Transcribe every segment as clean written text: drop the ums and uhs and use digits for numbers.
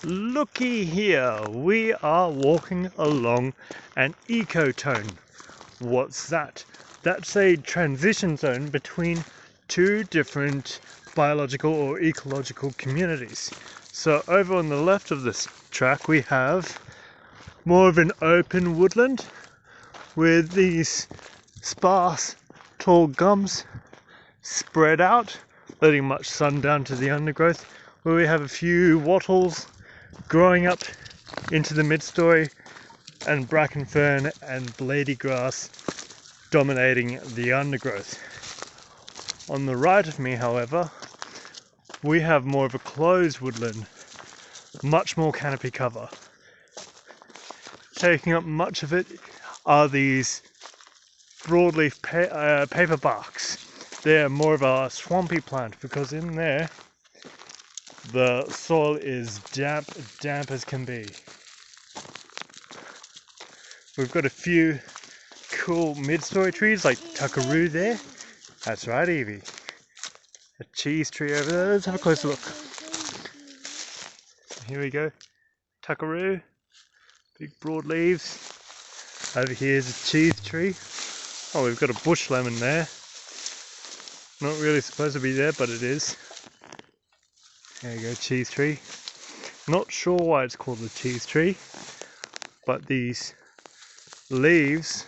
Looky here, we are walking along an ecotone. What's that? That's a transition zone between two different biological or ecological communities. So over on the left of this track we have more of an open woodland with these sparse tall gums spread out, letting much sun down to the undergrowth, where we have a few wattles growing up into the mid-story and bracken fern and blady grass dominating the undergrowth. On the right of me, however, we have more of a closed woodland, much more canopy cover. Taking up much of it are these broadleaf paper barks. They're more of a swampy plant because in there the soil is damp as can be. We've got a few cool mid-story trees like tuckaroo there. That's right, Evie. A cheese tree over there. Let's have a closer look. Here we go. Tuckaroo. Big broad leaves. Over here is a cheese tree. Oh, we've got a bush lemon there. Not really supposed to be there, but it is. There you go, cheese tree. Not sure why it's called the cheese tree, but these leaves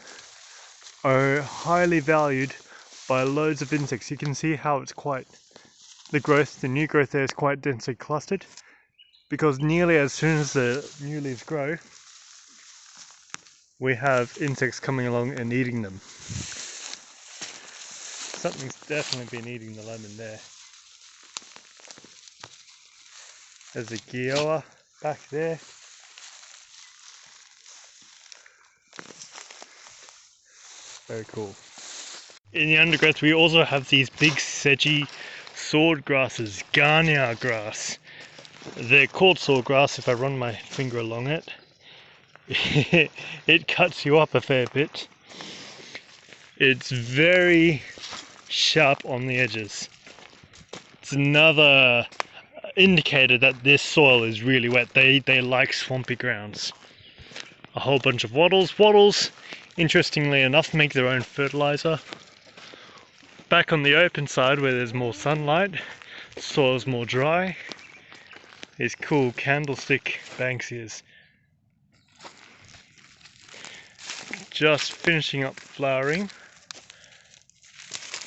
are highly valued by loads of insects. You can see how it's quite, the new growth there is quite densely clustered, because nearly as soon as the new leaves grow, we have insects coming along and eating them. Something's definitely been eating the lemon there. There's a gioa back there. Very cool. In the undergrowth we also have these big sedgy sword grasses, Garnia grass. They're called sword grass if I run my finger along it. It cuts you up a fair bit. It's very sharp on the edges. It's another indicator that this soil is really wet. They like swampy grounds. A whole bunch of wattles. Wattles, interestingly enough, make their own fertilizer. Back on the open side where there's more sunlight, the soil's more dry. These cool candlestick banksias. Just finishing up flowering.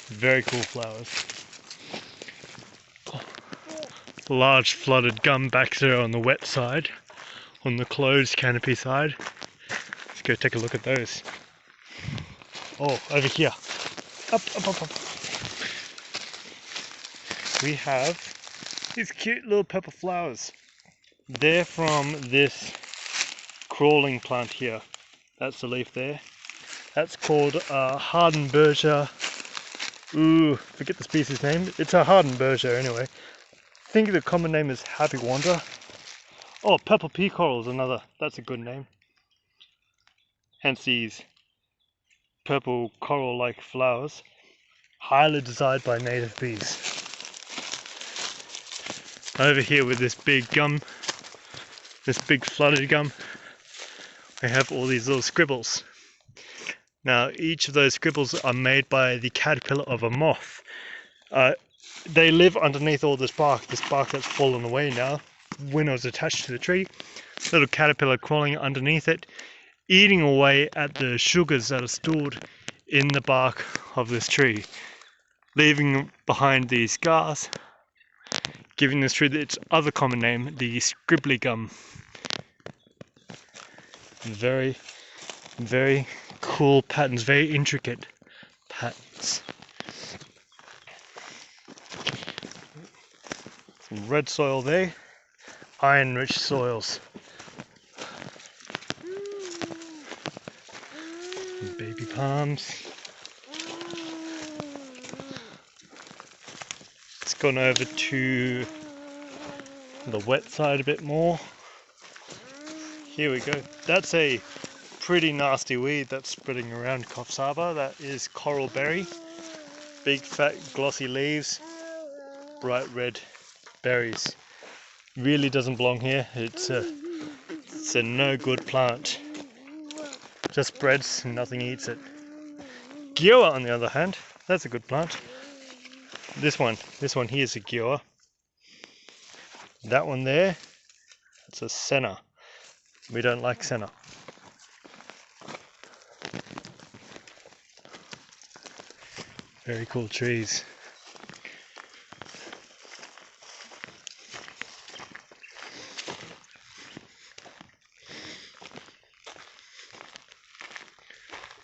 Very cool flowers. Large flooded gum back there on the wet side, on the closed canopy side. Let's go take a look at those. Oh, over here. Up. We have these cute little purple flowers. They're from this crawling plant here. That's the leaf there. That's called Hardenbergia. Ooh, forget the species name. It's a Hardenbergia anyway. I think the common name is Happy Wanderer. Oh, purple pea coral is another. That's a good name. Hence these purple coral-like flowers, highly desired by native bees. Over here with this big gum, this big flooded gum, we have all these little scribbles. Now each of those scribbles are made by the caterpillar of a moth. They live underneath all this bark that's fallen away now. When it was attached to the tree, little caterpillar crawling underneath it, eating away at the sugars that are stored in the bark of this tree, leaving behind these scars, giving this tree its other common name, the scribbly gum. Very, very cool patterns, very intricate patterns. Some red soil there, iron-rich soils. Some baby palms. It's gone over to the wet side a bit more. Here we go. That's a pretty nasty weed that's spreading around Coffs Harbour. That is coral berry. Big fat glossy leaves, bright red berries. really doesn't belong here. It's a no good plant. Just spreads and nothing eats it. Gioa, on the other hand, that's a good plant. This one here is a Gioa. That one there, it's a senna. We don't like senna. Very cool trees.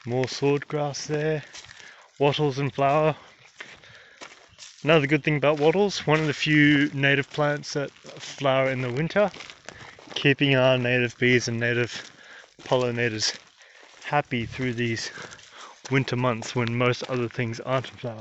More swordgrass there. Wattles in flower. Another good thing about wattles, one of the few native plants that flower in the winter, keeping our native bees and native pollinators happy through these winter months when most other things aren't in flower.